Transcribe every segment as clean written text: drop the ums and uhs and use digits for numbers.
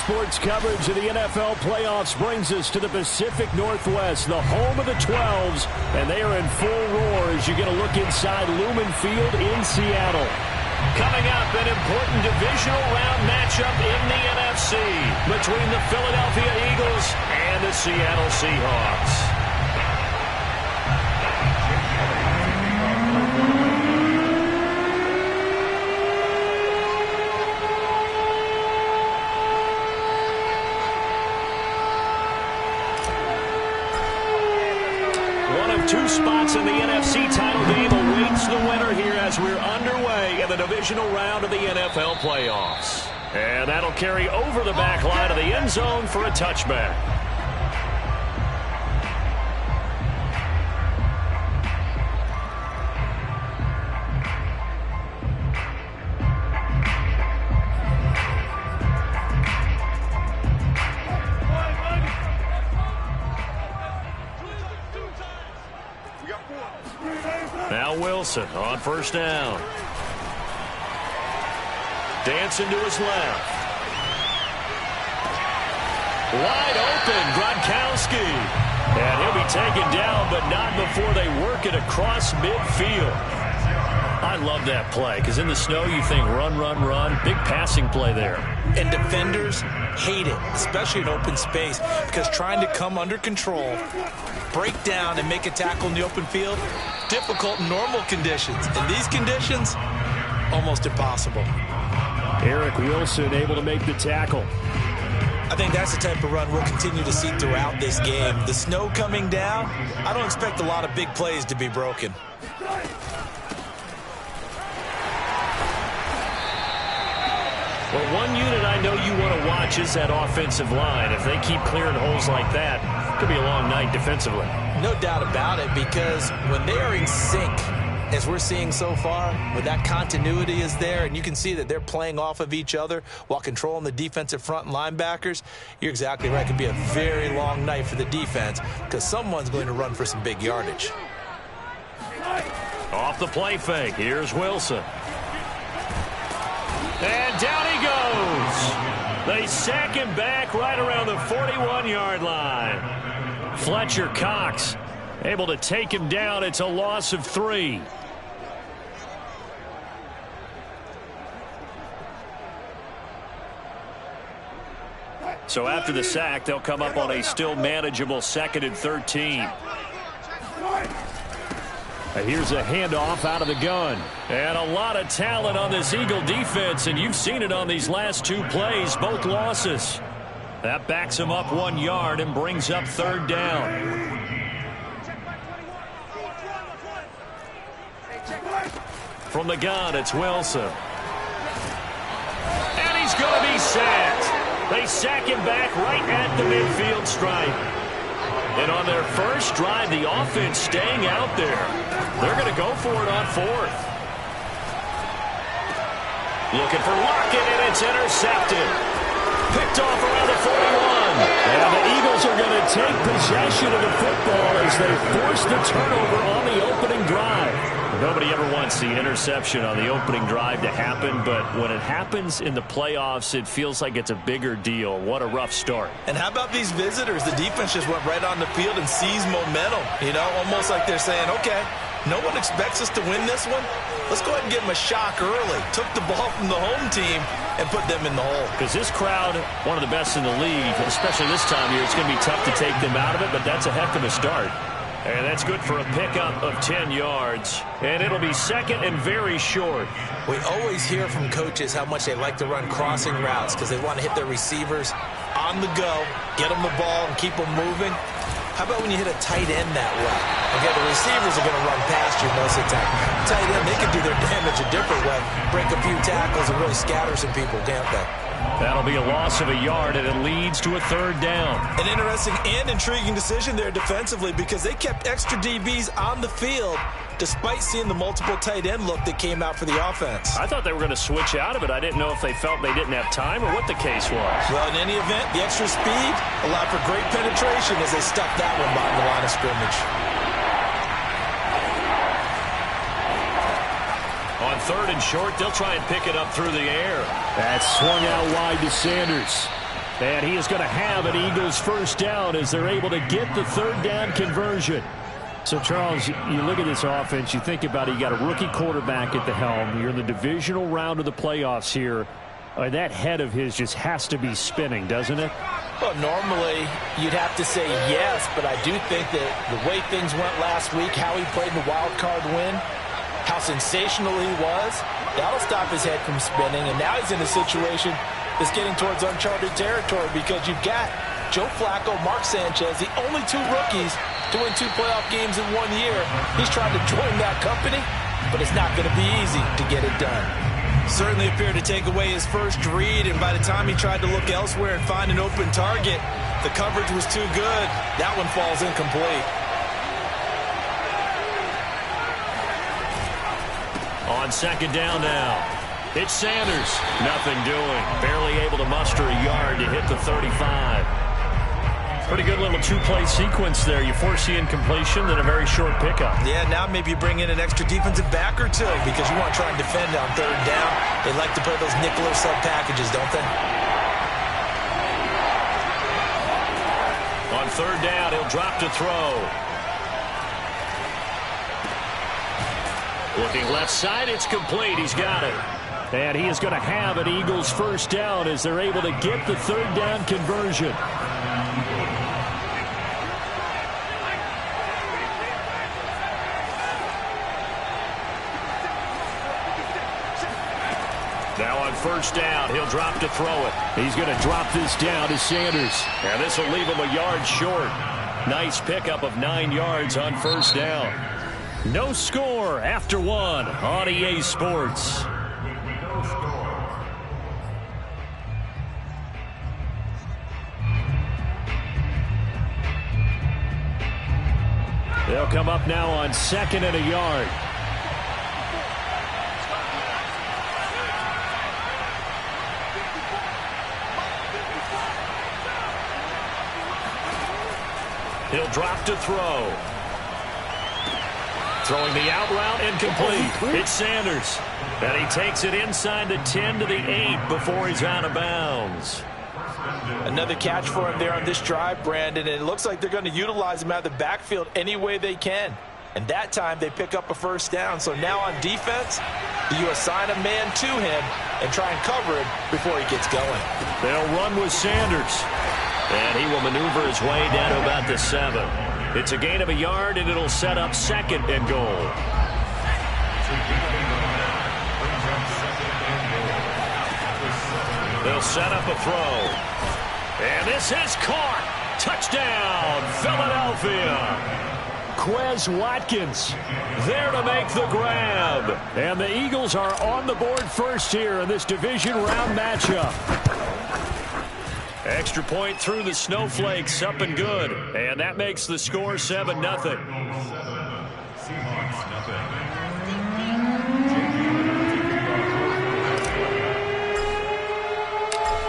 sports coverage of the NFL playoffs brings us to the Pacific Northwest, the home of the 12s, and they are in full roar as you get a look inside Lumen Field in Seattle. Coming up, an important divisional round matchup in the NFC between the Philadelphia Eagles and the Seattle Seahawks. Two spots in the NFC title game awaits the winner here as we're underway in the divisional round of the NFL playoffs. And that'll carry over the back line of the end zone for a touchback. Now Wilson on first down. Dancing to his left. Wide open, Gronkowski. And he'll be taken down, but not before they work it across midfield. I love that play, because in the snow you think run, run, run. Big passing play there. And defenders hate it, especially in open space, because trying to come under control, break down, and make a tackle in the open field, difficult in normal conditions. In these conditions, almost impossible. Eric Wilson able to make the tackle. I think that's the type of run we'll continue to see throughout this game. The snow coming down, I don't expect a lot of big plays to be broken. Well, one unit I know you want to watch is that offensive line. If they keep clearing holes like that, it could be a long night defensively. No doubt about it, because when they are in sync, as we're seeing so far, when that continuity is there, and you can see that they're playing off of each other while controlling the defensive front and linebackers, you're exactly right. It could be a very long night for the defense, because someone's going to run for some big yardage. Off the play fake, here's Wilson. And down he goes. They sack him back right around the 41-yard line. Fletcher Cox able to take him down. It's a loss of 3. So after the sack, they'll come up on a still manageable 2nd and 13. Here's a handoff out of the gun. And a lot of talent on this Eagle defense, and you've seen it on these last 2 plays, both losses. That backs him up 1 yard and brings up 3rd down. From the gun, it's Wilson. And he's going to be sacked. They sack him back right at the midfield stripe. And on their first drive, the offense staying out there. They're going to go for it on 4th. Looking for Lockett, and it's intercepted. Picked off around the 41. And the Eagles are going to take possession of the football as they force the turnover on the opening drive. Nobody ever wants the interception on the opening drive to happen, but when it happens in the playoffs, it feels like it's a bigger deal. What a rough start. And how about these visitors? The defense just went right on the field and seized momentum. You know, almost like they're saying, okay, no one expects us to win this one. Let's go ahead and give them a shock early. Took the ball from the home team and put them in the hole. Because this crowd, one of the best in the league, especially this time of year, it's going to be tough to take them out of it, but that's a heck of a start. And that's good for a pickup of 10 yards. And it'll be 2nd and very short. We always hear from coaches how much they like to run crossing routes because they want to hit their receivers on the go, get them the ball, and keep them moving. How about when you hit a tight end that way? Okay, the receivers are going to run past you most of the time. Tight end, they can do their damage a different way, break a few tackles and really scatter some people, can't they? That'll be a loss of a yard, and it leads to a 3rd down. An interesting and intriguing decision there defensively because they kept extra DBs on the field despite seeing the multiple tight end look that came out for the offense. I thought they were going to switch out of it. I didn't know if they felt they didn't have time or what the case was. Well, in any event, the extra speed allowed for great penetration as they stuffed that one behind the line of scrimmage. On 3rd and short, they'll try and pick it up through the air. That's swung out wide to Sanders. And he is going to have an Eagles first down as they're able to get the third down conversion. So, Charles, you look at this offense, you think about it, you got a rookie quarterback at the helm. You're in the divisional round of the playoffs here. That head of his just has to be spinning, doesn't it? Well, normally you'd have to say yes, but I do think that the way things went last week, how he played in the wild card win, how sensational he was, that'll stop his head from spinning. And now he's in a situation that's getting towards uncharted territory because you've got Joe Flacco, Mark Sanchez, the only two rookies to win 2 playoff games in 1 year. He's trying to join that company, but it's not going to be easy to get it done. Certainly appeared to take away his first read, and by the time he tried to look elsewhere and find an open target, the coverage was too good. That one falls incomplete. On second down now, it's Sanders. Nothing doing. Barely able to muster a yard to hit the 35. Pretty good little two-play sequence there. You force the incompletion, then a very short pickup. Yeah, now maybe you bring in an extra defensive back or two because you want to try and defend on third down. They like to play those nickel or sub packages, don't they? On third down, he'll drop to throw. Looking left side, it's complete. He's got it. And he is going to have an Eagles first down as they're able to get the third down conversion. Now on first down, he'll drop to throw it. He's going to drop this down to Sanders. And this will leave him a yard short. Nice pickup of 9 yards on first down. No score after 1 on EA Sports. They'll come up now on 2nd and a yard. He'll drop to throw. Throwing the out route, incomplete. It's Sanders. And he takes it inside the 10 to the 8 before he's out of bounds. Another catch for him there on this drive, Brandon, and it looks like they're going to utilize him out of the backfield any way they can. And that time they pick up a first down. So now on defense, you assign a man to him and try and cover him before he gets going. They'll run with Sanders. And he will maneuver his way down to about the 7. It's a gain of a yard, and it'll set up 2nd and goal. They'll set up a throw. And this is caught. Touchdown, Philadelphia. Quez Watkins there to make the grab. And the Eagles are on the board first here in this division round matchup. Extra point through the snowflakes, up and good. And that makes the score 7-0.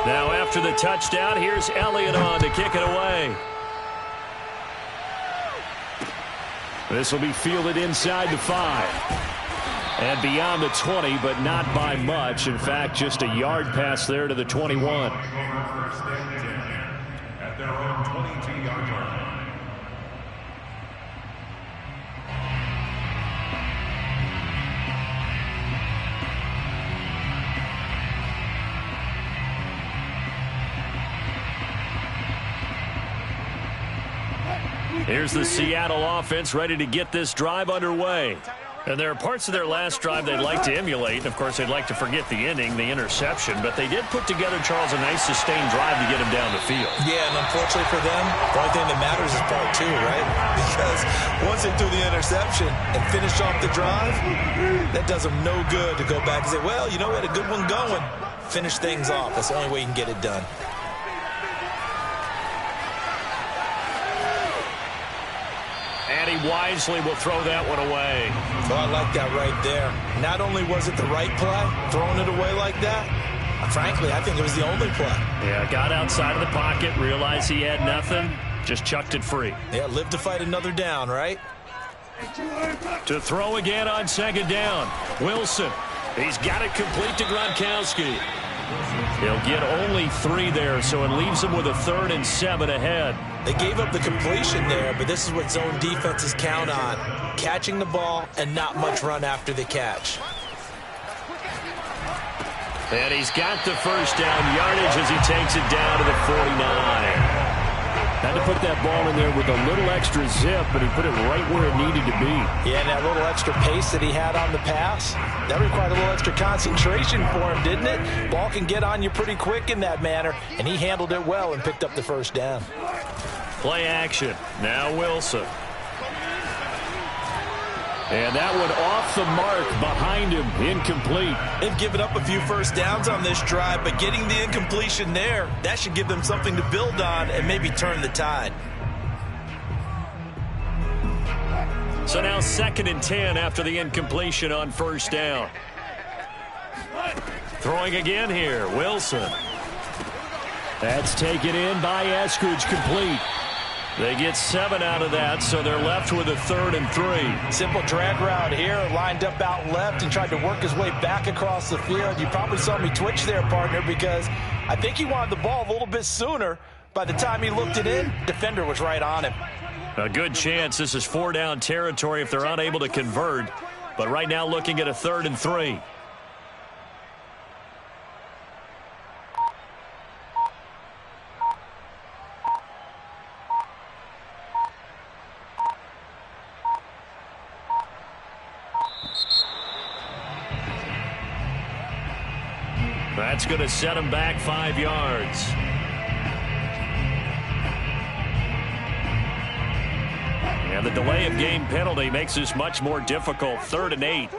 Now after the touchdown, here's Elliott on to kick it away. This will be fielded inside the 5. And beyond the 20, but not by much. In fact, just a yard pass there to the 21. At their own 22-yard line. Here's the Seattle offense ready to get this drive underway. And there are parts of their last drive they'd like to emulate. And, of course, they'd like to forget the inning, the interception. But they did put together, Charles, a nice sustained drive to get him down the field. Yeah, and unfortunately for them, the only thing that matters is part 2, right? Because once they threw the interception and finished off the drive, that does them no good to go back and say, well, you know what, a good one going. Finish things off. That's the only way you can get it done. And he wisely will throw that one away. So I like that right there. Not only was it the right play, throwing it away like that, frankly, I think it was the only play. Yeah, got outside of the pocket, realized he had nothing, just chucked it free. Yeah, live to fight another down, right? To throw again on 2nd down. Wilson. He's got it complete to Gronkowski. He'll get only 3 there, so it leaves him with a 3rd and 7 ahead. They gave up the completion there, but this is what zone defenses count on. Catching the ball and not much run after the catch. And he's got the first down yardage as he takes it down to the 49. Had to put that ball in there with a little extra zip, but he put it right where it needed to be. Yeah, and that little extra pace that he had on the pass, that required a little extra concentration for him, didn't it? Ball can get on you pretty quick in that manner, and he handled it well and picked up the first down. Play action. Now Wilson. And that one off the mark behind him, incomplete. They've given up a few first downs on this drive, but getting the incompletion there, that should give them something to build on and maybe turn the tide. So now 2nd and 10 after the incompletion on first down. Throwing again here, Wilson. That's taken in by Eskridge, complete. They get 7 out of that, so they're left with a 3rd and 3. Simple drag route here, lined up out left and tried to work his way back across the field. You probably saw me twitch there, partner, because I think he wanted the ball a little bit sooner. By the time he looked it in, defender was right on him. A good chance this is 4-down territory if they're unable to convert. But right now looking at a 3rd and 3. That's going to set him back 5 yards. And the delay of game penalty makes this much more difficult. 3rd and 8.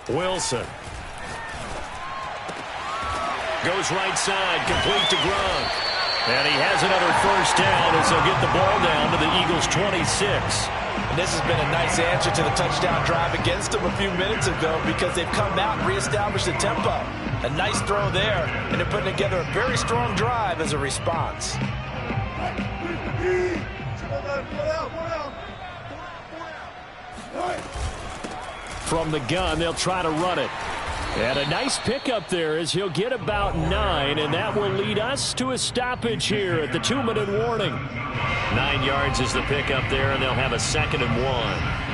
Wilson. Goes right side, complete to Gronk. And he has another first down as they'll get the ball down to the Eagles' 26. And this has been a nice answer to the touchdown drive against them a few minutes ago because they've come out and reestablished the tempo. A nice throw there, and they're putting together a very strong drive as a response. From the gun, they'll try to run it. And a nice pickup there as he'll get about 9, and that will lead us to a stoppage here at the 2-minute warning. 9 yards is the pickup there, and they'll have a 2nd and 1.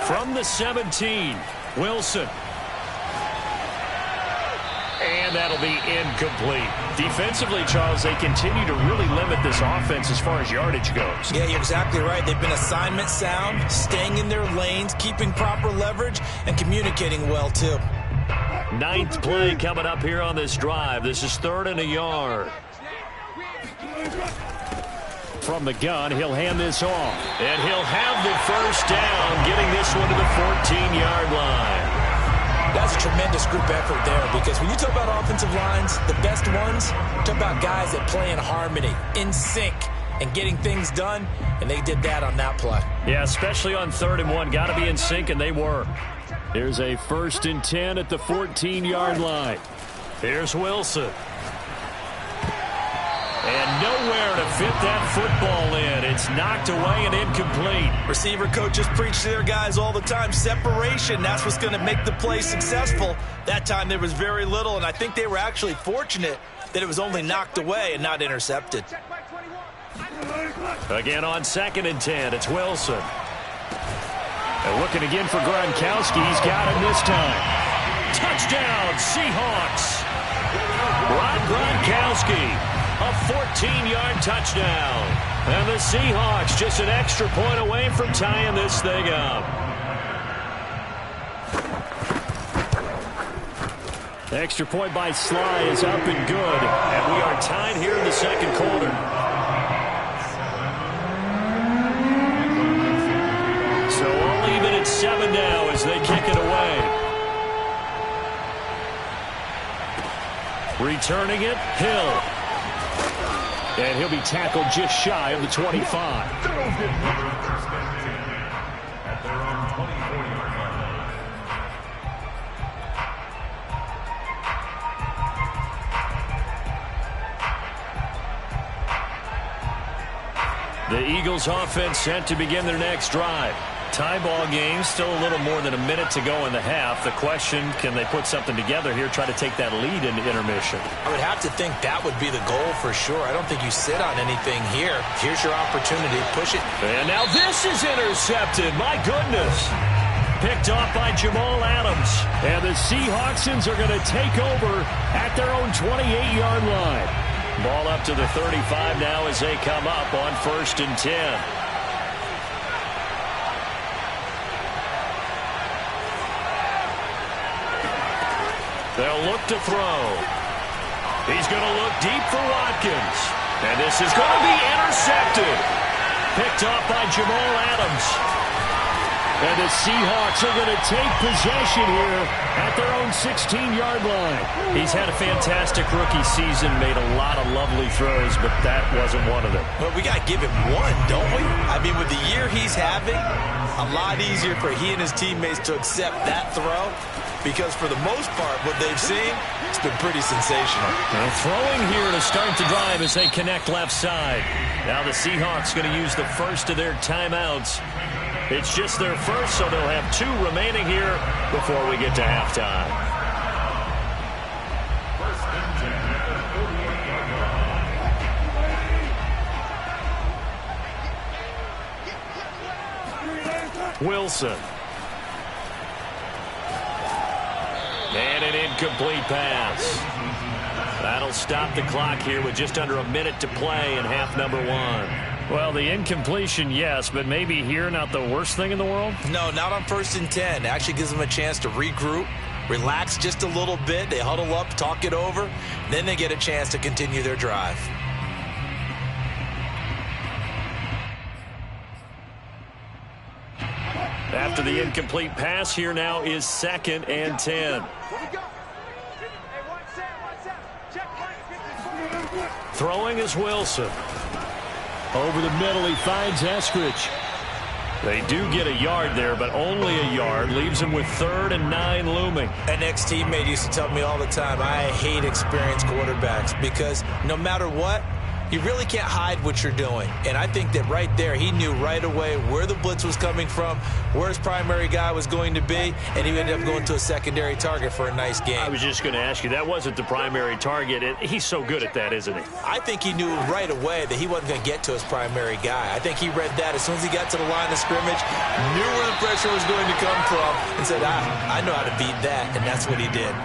From the 17, Wilson. And that'll be incomplete. Defensively, Charles, they continue to really limit this offense as far as yardage goes. Yeah, you're exactly right. They've been assignment sound, staying in their lanes, keeping proper leverage, and communicating well, too. 9th play coming up here on this drive. This is 3rd and a yard. From the gun, he'll hand this off. And he'll have the first down, getting this one to the 14-yard line. That's a tremendous group effort there because when you talk about offensive lines, the best ones, talk about guys that play in harmony, in sync, and getting things done, and they did that on that play. Yeah, especially on 3rd and 1. Got to be in sync, and they were. Here's a 1st and 10 at the 14-yard line. Here's Wilson. And nowhere to fit that football in. It's knocked away and incomplete. Receiver coaches preach to their guys all the time. Separation, that's what's going to make the play successful. That time there was very little, and I think they were actually fortunate that it was only knocked away and not intercepted. Again on 2nd and 10, it's Wilson. And looking again for Gronkowski. He's got him this time. Touchdown, Seahawks. Rob Gronkowski. A 14-yard touchdown. And the Seahawks just an extra point away from tying this thing up. Extra point by Sly is up and good. And we are tied here in the 2nd quarter. So all even at 7 now as they kick it away. Returning it, Hill. And he'll be tackled just shy of the 25. The Eagles offense set to begin their next drive. Tie ball game, still a little more than a minute to go in the half. The question, can they put something together here, try to take that lead into intermission? I would have to think that would be the goal for sure. I don't think you sit on anything here. Here's your opportunity. Push it. And now this is intercepted. My goodness. Picked off by Jamal Adams. And the Seahawksons are going to take over at their own 28-yard line. Ball up to the 35 now as they come up on 1st and 10. They'll look to throw. He's going to look deep for Watkins. And this is going to be intercepted. Picked off by Jamal Adams. And the Seahawks are going to take possession here at their own 16-yard line. He's had a fantastic rookie season, made a lot of lovely throws, but that wasn't one of them. Well, we got to give him one, don't we? I mean, with the year he's having, a lot easier for he and his teammates to accept that throw. Because for the most part, what they've seen, it's been pretty sensational. They're throwing here to start the drive as they connect left side. Now the Seahawks going to use the first of their timeouts. It's just their first, so they'll have 2 remaining here before we get to halftime. Wilson. And an incomplete pass. That'll stop the clock here with just under a minute to play in half number 1. Well, the incompletion, yes, but maybe here not the worst thing in the world? No, not on 1st and 10. It actually gives them a chance to regroup, relax just a little bit. They huddle up, talk it over. Then they get a chance to continue their drive. After the incomplete pass, here now is 2nd and 10. Throwing is Wilson. Over the middle, he finds Eskridge. They do get a yard there, but only a yard. Leaves him with 3rd and 9 looming. An ex-teammate used to tell me all the time, I hate experienced quarterbacks because no matter what, you really can't hide what you're doing. And I think that right there, he knew right away where the blitz was coming from, where his primary guy was going to be, and he ended up going to a secondary target for a nice game. I was just going to ask you, that wasn't the primary target. He's so good at that, isn't he? I think he knew right away that he wasn't going to get to his primary guy. I think he read that as soon as he got to the line of scrimmage, knew where the pressure was going to come from, and said, I know how to beat that, and that's what he did.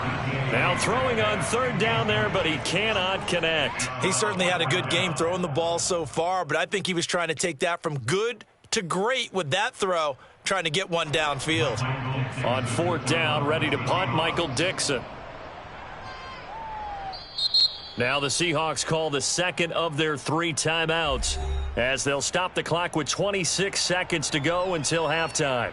Now throwing on 3rd down there, but he cannot connect. He certainly had a good game throwing the ball so far, but I think he was trying to take that from good to great with that throw, trying to get one downfield. On 4th down, ready to punt, Michael Dixon. Now the Seahawks call the 2nd of their 3 timeouts as they'll stop the clock with 26 seconds to go until halftime.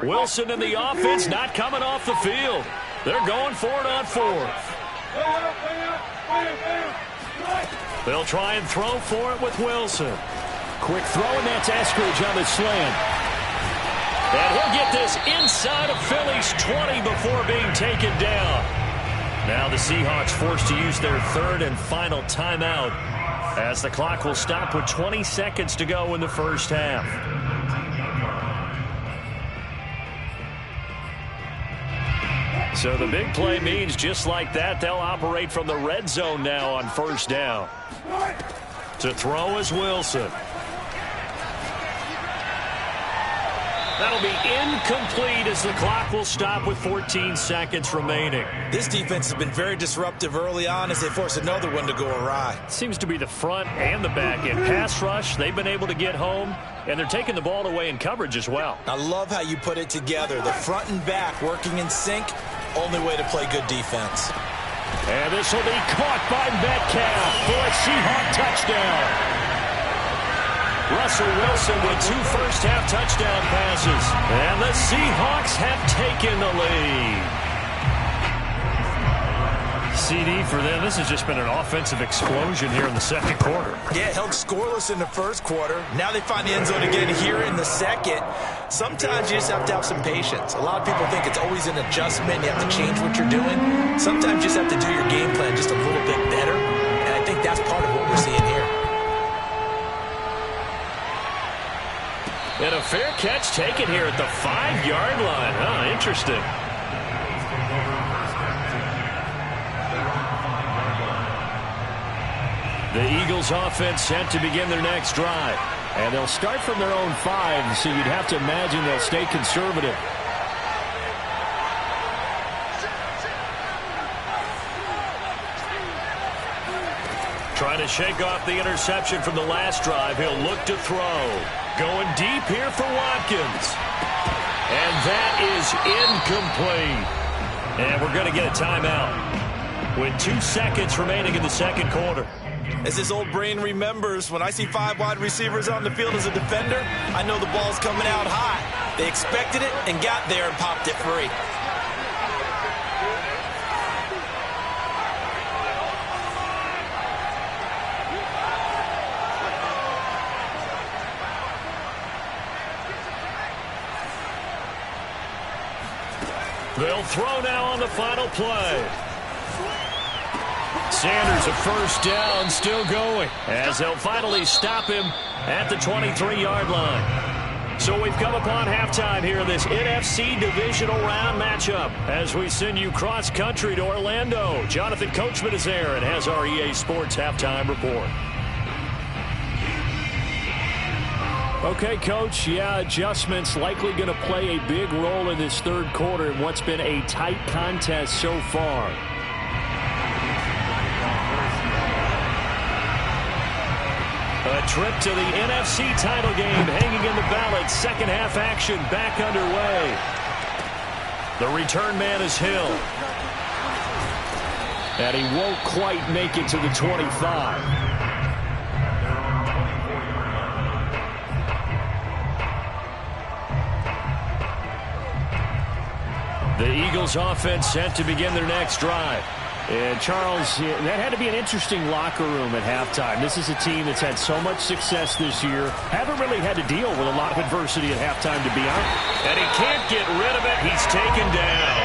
Wilson and the offense not coming off the field. They're going for it on 4th. They'll try and throw for it with Wilson. Quick throw, and that's Eskridge on the slant. And he'll get this inside of Philly's 20 before being taken down. Now the Seahawks forced to use their 3rd and final timeout as the clock will stop with 20 seconds to go in the first half. So the big play means just like that, they'll operate from the red zone now on 1st down. To throw is Wilson. That'll be incomplete as the clock will stop with 14 seconds remaining. This defense has been very disruptive early on as they force another one to go awry. Seems to be the front and the back end. Pass rush, they've been able to get home, and they're taking the ball away in coverage as well. I love how you put it together. The front and back working in sync, only way to play good defense. And this will be caught by Metcalf for a Seahawk touchdown. Russell Wilson with 2 first-half touchdown passes. And the Seahawks have taken the lead. CD for them. This has just been an offensive explosion here in the second quarter. Yeah, held scoreless in the first quarter. Now they find the end zone again here in the second. Sometimes you just have to have some patience. A lot of people think it's always an adjustment. You have to change what you're doing. Sometimes you just have to do your game plan just a little bit better. And I think that's part of what we're seeing here. And a fair catch taken here at the 5-yard line. Oh, interesting. The Eagles offense set to begin their next drive. And they'll start from their own 5, so you'd have to imagine they'll stay conservative. Trying to shake off the interception from the last drive. He'll look to throw. Going deep here for Watkins. And that is incomplete. And we're going to get a timeout with 2 seconds remaining in the second quarter. As this old brain remembers, when I see 5 wide receivers on the field as a defender, I know the ball's coming out high. They expected it and got there and popped it free. They'll throw now on the final play. Sanders a first down, still going, as they'll finally stop him at the 23-yard line. So we've come upon halftime here in this NFC divisional round matchup as we send you cross-country to Orlando. Jonathan Coachman is there and has our EA Sports halftime report. Okay, Coach, yeah, adjustments likely going to play a big role in this third quarter in what's been a tight contest so far. A trip to the NFC title game hanging in the balance. Second half action back underway. The return man is Hill. And he won't quite make it to the 25. The Eagles offense set to begin their next drive. And, Charles, that had to be an interesting locker room at halftime. This is a team that's had so much success this year. Haven't really had to deal with a lot of adversity at halftime, to be honest. And he can't get rid of it. He's taken down.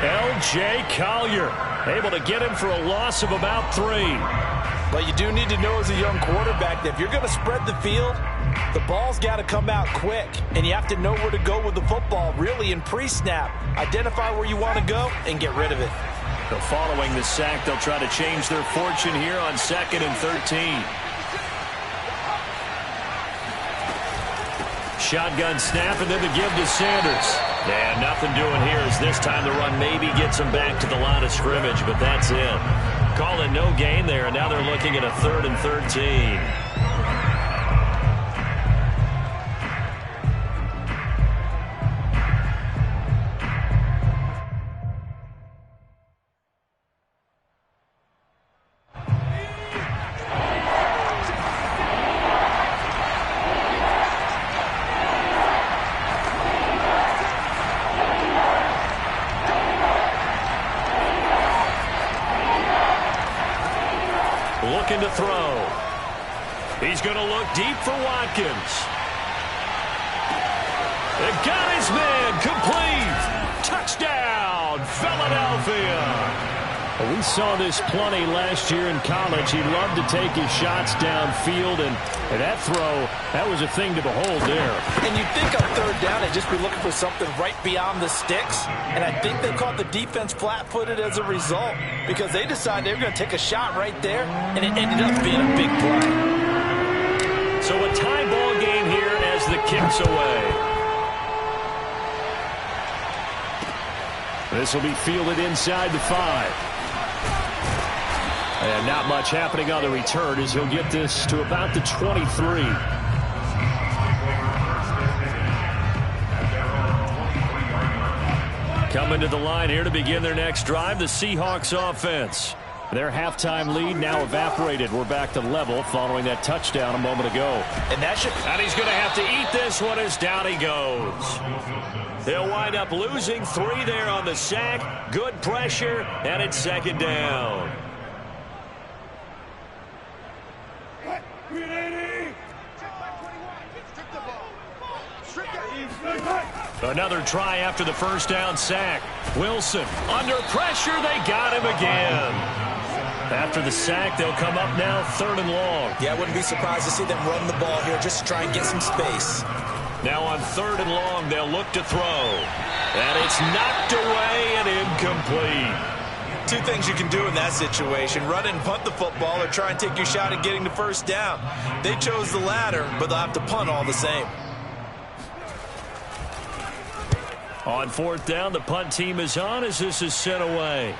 L.J. Collier able to get him for a loss of about 3. But you do need to know as a young quarterback that if you're going to spread the field, the ball's got to come out quick. And you have to know where to go with the football, really, in pre-snap. Identify where you want to go and get rid of it. So following the sack, they'll try to change their fortune here on 2nd and 13. Shotgun snap and then the give to Sanders. And nothing doing here as this time the run maybe gets them back to the line of scrimmage, but that's it. Calling no gain there, and now they're looking at a 3rd and 13. Looking to throw. He's going to look deep for Watkins. And got his man complete. Touchdown, Philadelphia. We saw this plenty last year in college. He loved to take his shots downfield, and that throw, that was a thing to behold there. And you'd think on 3rd down they'd just be looking for something right beyond the sticks, and I think they caught the defense flat-footed as a result because they decided they were going to take a shot right there, and it ended up being a big play. So a tie ball game here as the kick's away. This will be fielded inside the 5. And not much happening on the return as he'll get this to about the 23. Coming to the line here to begin their next drive, the Seahawks offense. Their halftime lead now evaporated. We're back to level following that touchdown a moment ago. And he's going to have to eat this one as down he goes. They'll wind up losing 3 there on the sack. Good pressure, and it's second down. Another try after the first down sack. Wilson under pressure. They got him again. After the sack, they'll come up now 3rd and long. Yeah, I wouldn't be surprised to see them run the ball here just to try and get some space. Now on 3rd and long, they'll look to throw. And it's knocked away and incomplete. 2 things you can do in that situation: run and punt the football, or try and take your shot at getting the first down. They chose the latter, but they'll have to punt all the same. On 4th down, the punt team is on as this is sent away.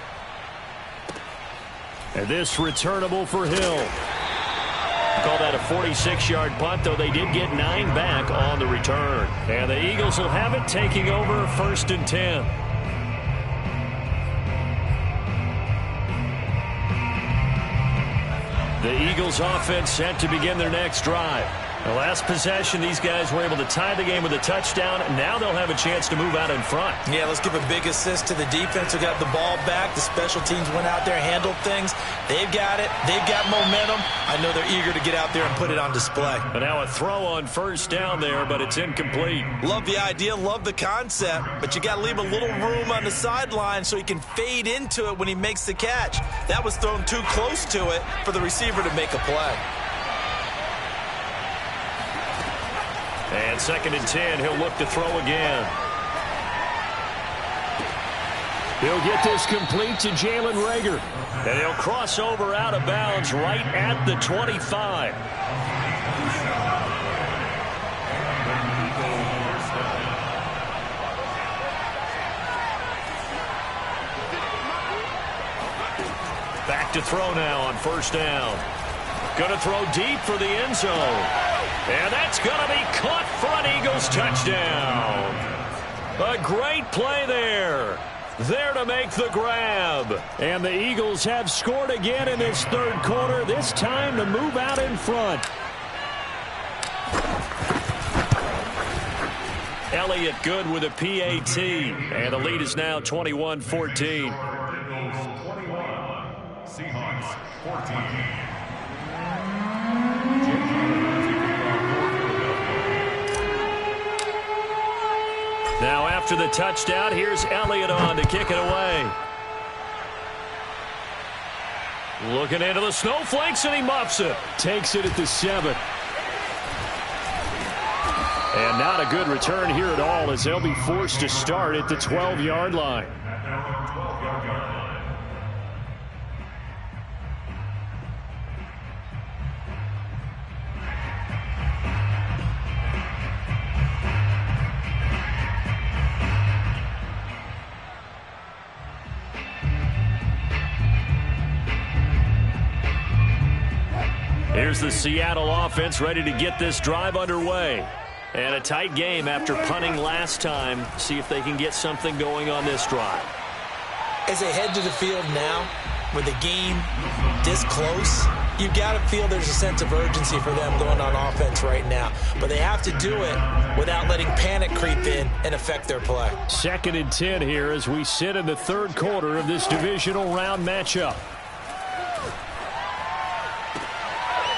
And this returnable for Hill. Call that a 46-yard punt, though they did get 9 back on the return. And the Eagles will have it, taking over 1st and 10. The Eagles offense set to begin their next drive. The last possession, these guys were able to tie the game with a touchdown. Now they'll have a chance to move out in front. Yeah, let's give a big assist to the defense who got the ball back. The special teams went out there, handled things. They've got it. They've got momentum. I know they're eager to get out there and put it on display. But now a throw on 1st down there, but it's incomplete. Love the idea, love the concept, but you got to leave a little room on the sideline so he can fade into it when he makes the catch. That was thrown too close to it for the receiver to make a play. And 2nd and 10, he'll look to throw again. He'll get this complete to Jalen Reagor. And he'll cross over out of bounds right at the 25. Back to throw now on 1st down. Going to throw deep for the end zone. And that's going to be caught for an Eagles touchdown. A great play there. There to make the grab. And the Eagles have scored again in this 3rd quarter, this time to move out in front. Elliott good with a PAT. And the lead is now 21-14. Seahawks 14. Now after the touchdown, here's Elliott on to kick it away. Looking into the snowflakes, and he muffs it. Takes it at the 7. And not a good return here at all, as they'll be forced to start at the 12-yard line. Here's the Seattle offense ready to get this drive underway. And a tight game after punting last time. See if they can get something going on this drive. As they head to the field now, with the game this close, you've got to feel there's a sense of urgency for them going on offense right now. But they have to do it without letting panic creep in and affect their play. 2nd and 10 here as we sit in the 3rd quarter of this divisional round matchup.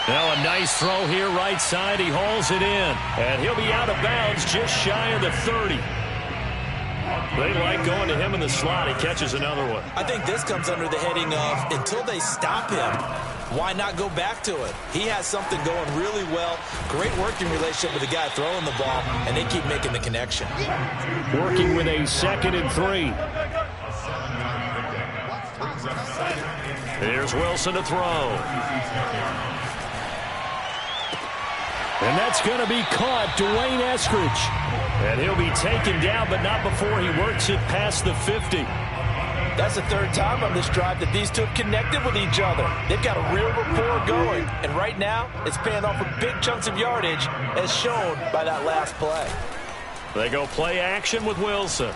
Now a nice throw here right side. He hauls it in. And he'll be out of bounds just shy of the 30. They like going to him in the slot. He catches another one. I think this comes under the heading of until they stop him, why not go back to it? He has something going really well. Great working relationship with the guy throwing the ball, and they keep making the connection. Working with a 2nd and 3. Here's Wilson to throw. And that's going to be caught, Dwayne Eskridge. And he'll be taken down, but not before he works it past the 50. That's the 3rd time on this drive that these two have connected with each other. They've got a real rapport going. And right now, it's paying off with big chunks of yardage, as shown by that last play. They go play action with Wilson.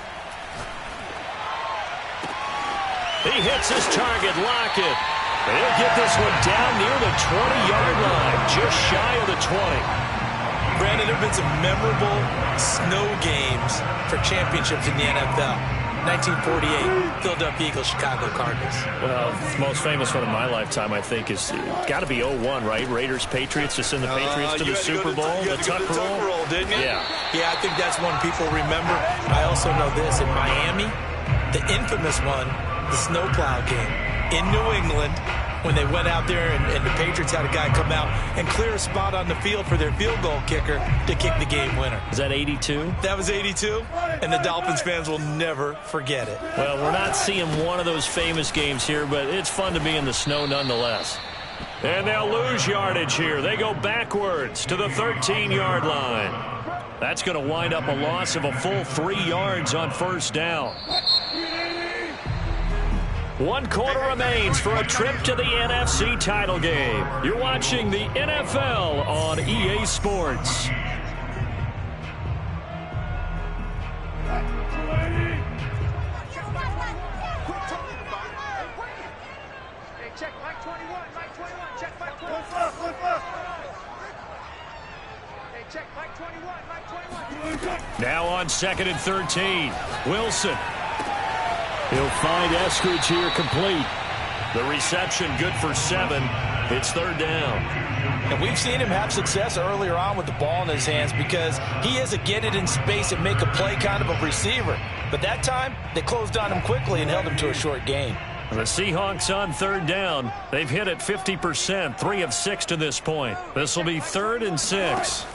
He hits his target, Lockett. And he'll get this one down near the 20-yard line, just shy of the 20. Brandon, there have been some memorable snow games for championships in the NFL. 1948, Philadelphia Eagles, Chicago Cardinals. Well, the most famous one in my lifetime, I think, is got to be 01, right? Raiders, Patriots, to send the Patriots to the Super Bowl. The Tuck roll, didn't you? Yeah. Yeah, I think that's one people remember. I also know this. In Miami, the infamous one, the snowplow game in New England, when they went out there and the Patriots had a guy come out and clear a spot on the field for their field goal kicker to kick the game winner. Is that 82? That was 82, and the Dolphins fans will never forget it. Well, we're not seeing one of those famous games here, but it's fun to be in the snow nonetheless. And they'll lose yardage here. They go backwards to the 13-yard line. That's going to wind up a loss of a full 3 yards on first down. 1 quarter remains for a trip to the NFC title game. You're watching the NFL on EA Sports. Check Mike 21, Mike 21, check Mike 21. Hey, check Mike 21, Mike 21. Now on 2nd and 13, Wilson. He'll find Eskridge here complete. The reception good for 7. It's 3rd down. And we've seen him have success earlier on with the ball in his hands because he is a get it in space and make a play kind of a receiver. But that time, they closed on him quickly and held him to a short gain. The Seahawks on 3rd down. They've hit it 50%, 3 of 6 to this point. This will be 3rd and 6.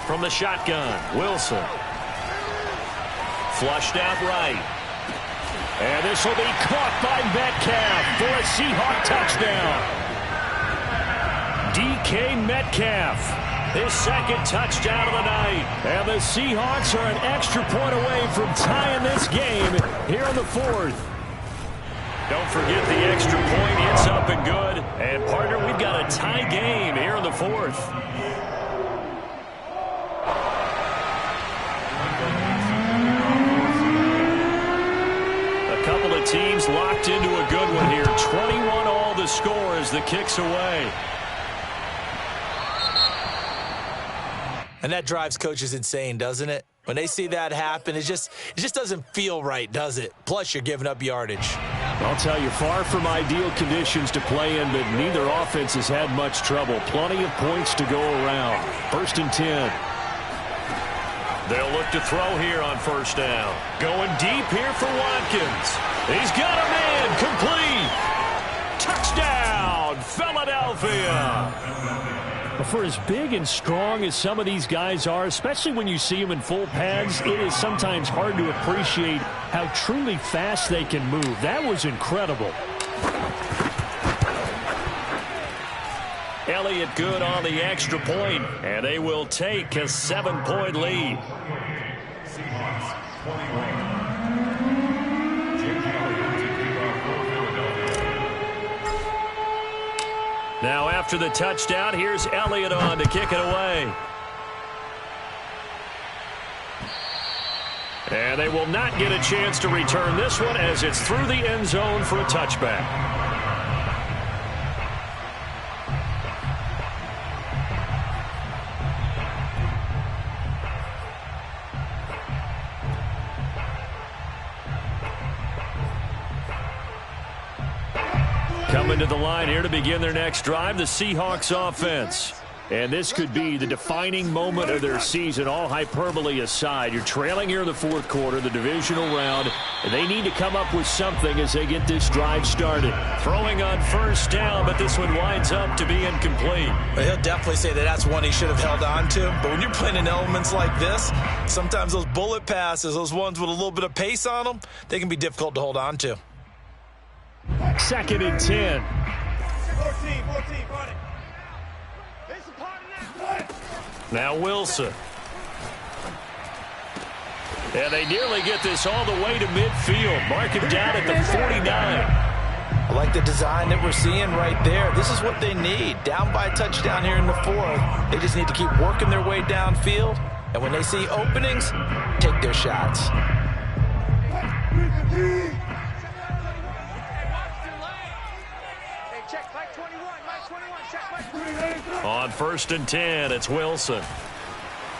From the shotgun, Wilson. Flushed out right. And this will be caught by Metcalf for a Seahawk touchdown. DK Metcalf, his 2nd touchdown of the night. And the Seahawks are an extra point away from tying this game here in the 4th. Don't forget the extra point. It's up and good. And, partner, we've got a tie game here in the 4th. Couple of teams locked into a good one here. 21 all the score as the kick's away. And that drives coaches insane, doesn't it? When they see that happen, it just doesn't feel right, does it? Plus, you're giving up yardage. I'll tell you, far from ideal conditions to play in, but neither offense has had much trouble. Plenty of points to go around. 1st and 10. They'll look to throw here on 1st down. Going deep here for Watkins. He's got a man complete. Touchdown, Philadelphia. For as big and strong as some of these guys are, especially when you see them in full pads, it is sometimes hard to appreciate how truly fast they can move. That was incredible. Elliott good on the extra point, and they will take a 7-point lead. Seahawks 21. Now after the touchdown, here's Elliott on to kick it away. And they will not get a chance to return this one as it's through the end zone for a touchback. Coming to the line here to begin their next drive, the Seahawks offense. And this could be the defining moment of their season, all hyperbole aside. You're trailing here in the 4th quarter, the divisional round, and they need to come up with something as they get this drive started. Throwing on 1st down, but this one winds up to be incomplete. Well, he'll definitely say that that's one he should have held on to. But when you're playing in elements like this, sometimes those bullet passes, those ones with a little bit of pace on them, they can be difficult to hold on to. 2nd and 10. 14, run it. It's a part of that. Now Wilson. And they nearly get this all the way to midfield. Mark it down at the 49. I like the design that we're seeing right there. This is what they need. Down by a touchdown here in the 4th. They just need to keep working their way downfield. And when they see openings, take their shots. On 1st and 10, it's Wilson.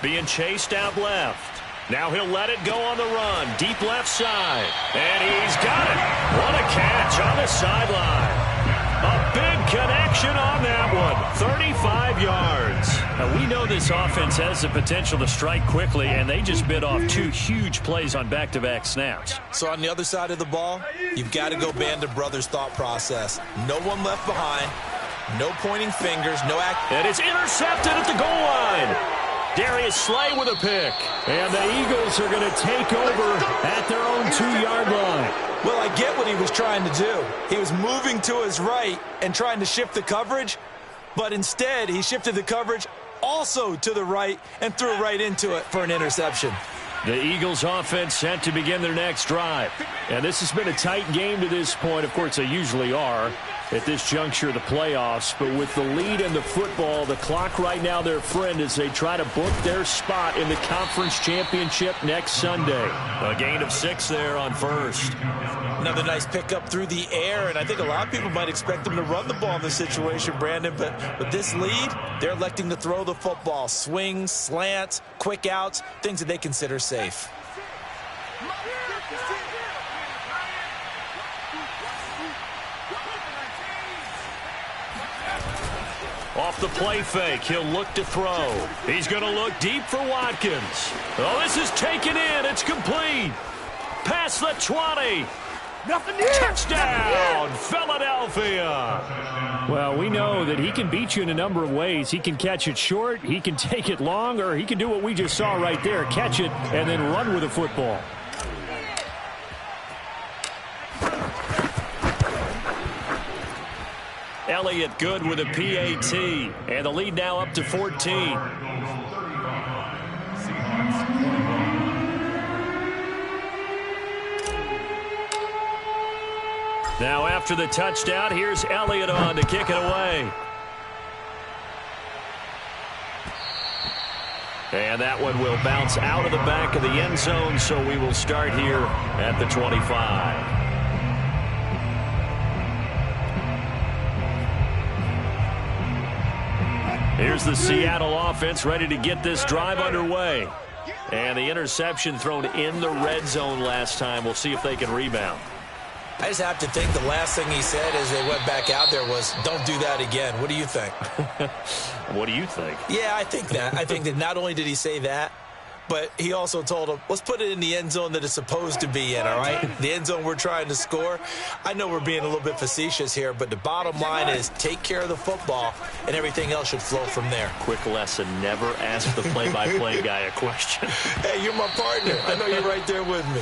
Being chased out left. Now he'll let it go on the run. Deep left side. And he's got it. What a catch on the sideline. A big connection on that one. 35 yards. Now, we know this offense has the potential to strike quickly, and they just bit off 2 huge plays on back-to-back snaps. So on the other side of the ball, you've got to go Band of Brothers thought process. No one left behind. No pointing fingers. No act. And it's intercepted at the goal line. Darius Slay with a pick. And the Eagles are going to take over at their own 2-yard line. Well, I get what he was trying to do. He was moving to his right and trying to shift the coverage, but instead he shifted the coverage also to the right and threw right into it for an interception. The Eagles offense set to begin their next drive. And this has been a tight game to this point. Of course, they usually are at this juncture of the playoffs. But with the lead in the football, the clock right now their friend as they try to book their spot in the conference championship next Sunday. A gain of 6 there on 1st. Another nice pickup through the air, and I think a lot of people might expect them to run the ball in this situation, Brandon. But with this lead, they're electing to throw the football. Swings, slants, quick outs, things that they consider safe. Off the play fake, he'll look to throw. He's going to look deep for Watkins. Oh, this is taken in. It's complete. Past the 20. Touchdown, Philadelphia. Well, we know that he can beat you in a number of ways. He can catch it short, he can take it long, or he can do what we just saw right there, catch it and then run with the football. Elliott good with a PAT, and the lead now up to 14. Now after the touchdown, here's Elliott on to kick it away. And that one will bounce out of the back of the end zone, so we will start here at the 25. Here's the Seattle offense ready to get this drive underway. And the interception thrown in the red zone last time. We'll see if they can rebound. I just have to think the last thing he said as they went back out there was, don't do that again. What do you think? What do you think? Yeah, I think that. I think that not only did he say that, but he also told him, let's put it in the end zone that it's supposed to be in, all right? The end zone we're trying to score. I know we're being a little bit facetious here, but the bottom line is take care of the football, and everything else should flow from there. Quick lesson, never ask the play-by-play guy a question. Hey, you're my partner. I know you're right there with me.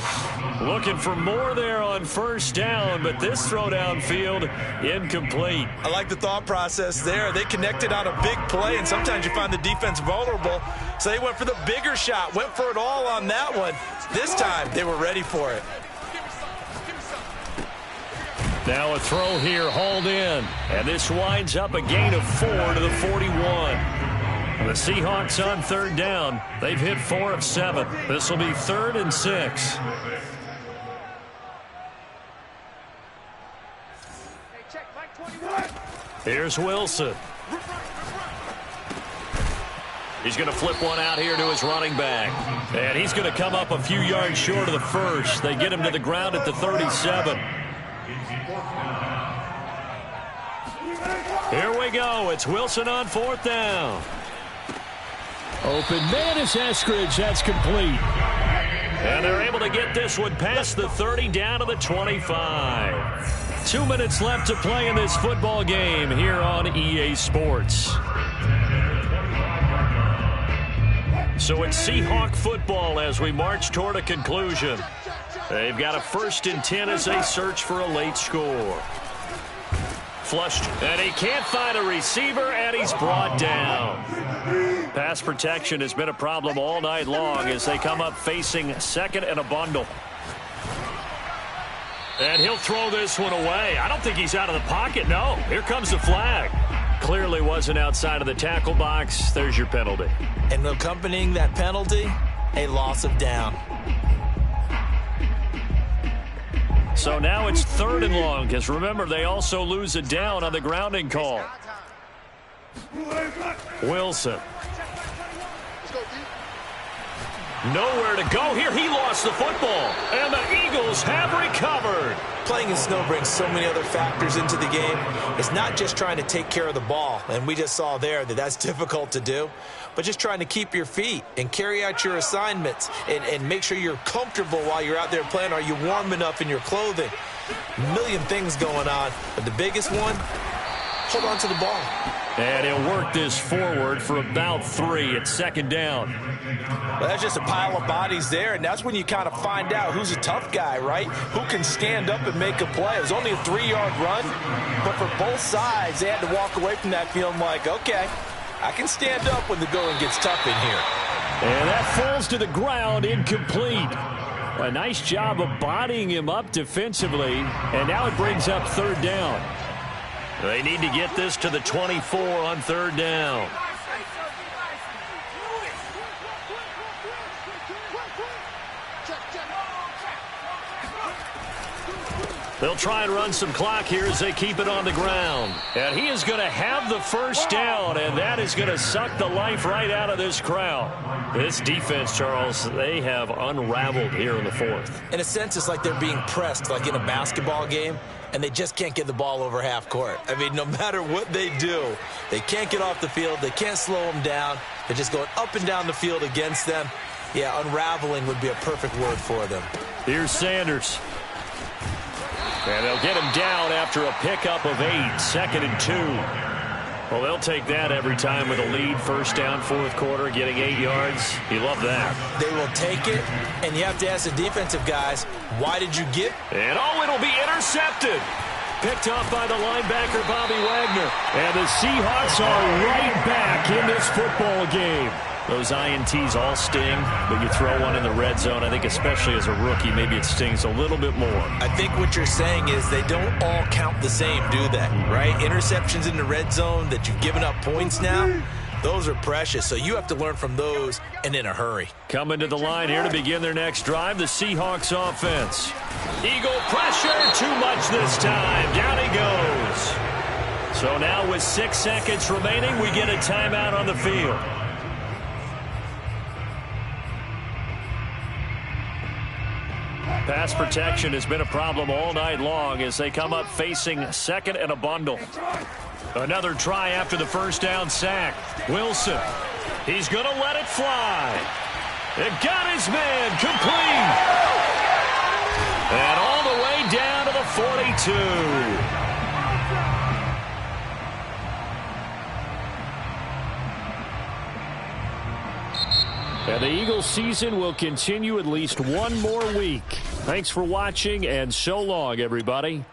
Looking for more there on 1st down, but this throw downfield incomplete. I like the thought process there. They connected on a big play, and sometimes you find the defense vulnerable, so they went for the bigger shot. Went for it all on that one. This time, they were ready for it. Now a throw here, hauled in. And this winds up a gain of 4 to the 41. The Seahawks on 3rd down. They've hit 4 of 7. This will be 3rd and 6. Here's Wilson. He's going to flip one out here to his running back. And he's going to come up a few yards short of the first. They get him to the ground at the 37. Here we go. It's Wilson on 4th down. Open man is Eskridge. That's complete. And they're able to get this one past the 30 down to the 25. 2 minutes left to play in this football game here on EA Sports. So it's Seahawk football as we march toward a conclusion. They've got a 1st and 10 as they search for a late score. Flushed, and he can't find a receiver, and he's brought down. Pass protection has been a problem all night long as they come up facing 2nd and a bundle. And he'll throw this one away. I don't think he's out of the pocket, no. Here comes the flag. Clearly wasn't outside of the tackle box. There's your penalty. And accompanying that penalty, a loss of down. So now it's 3rd and long, because remember, they also lose a down on the grounding call. Wilson. Nowhere to go here. He lost the football. And the Eagles have recovered. Playing in snow brings so many other factors into the game. It's not just trying to take care of the ball, and we just saw there that that's difficult to do, but just trying to keep your feet and carry out your assignments and make sure you're comfortable while you're out there playing. Are you warm enough in your clothing? A million things going on, but the biggest one, hold on to the ball. And he'll work this forward for about 3 at second down. Well, that's just a pile of bodies there, and that's when you kind of find out who's a tough guy, right? Who can stand up and make a play. It was only a 3-yard run, but for both sides, they had to walk away from that feeling like, okay, I can stand up when the going gets tough in here. And that falls to the ground, incomplete. A nice job of bodying him up defensively, and now it brings up third down. They need to get this to the 24 on third down. They'll try and run some clock here as they keep it on the ground. And he is going to have the first down, and that is going to suck the life right out of this crowd. This defense, Charles, they have unraveled here in the fourth. In a sense, it's like they're being pressed, like in a basketball game, and they just can't get the ball over half court. I mean, no matter what they do, they can't get off the field. They can't slow them down. They're just going up and down the field against them. Yeah, unraveling would be a perfect word for them. Here's Sanders. And they'll get him down after a pickup of 8, second and 2. Well, they'll take that every time with a lead, first down, fourth quarter, getting 8 yards. You love that. They will take it, and you have to ask the defensive guys, why did you get? And it'll be intercepted. Picked off by the linebacker, Bobby Wagner. And the Seahawks are right back in this football game. Those INTs all sting, but you throw one in the red zone. I think especially as a rookie, maybe it stings a little bit more. I think what you're saying is they don't all count the same, do they? Right? Interceptions in the red zone that you've given up points now, those are precious. So you have to learn from those and in a hurry. Coming to the line here to begin their next drive, the Seahawks offense. Eagle pressure, too much this time. Down he goes. So now with 6 seconds remaining, we get a timeout on the field. Pass protection has been a problem all night long as they come up facing second and a bundle. Another try after the first down sack. Wilson. He's going to let it fly. It got his man complete. And all the way down to the 42. And the Eagles season will continue at least one more week. Thanks for watching, and so long, everybody.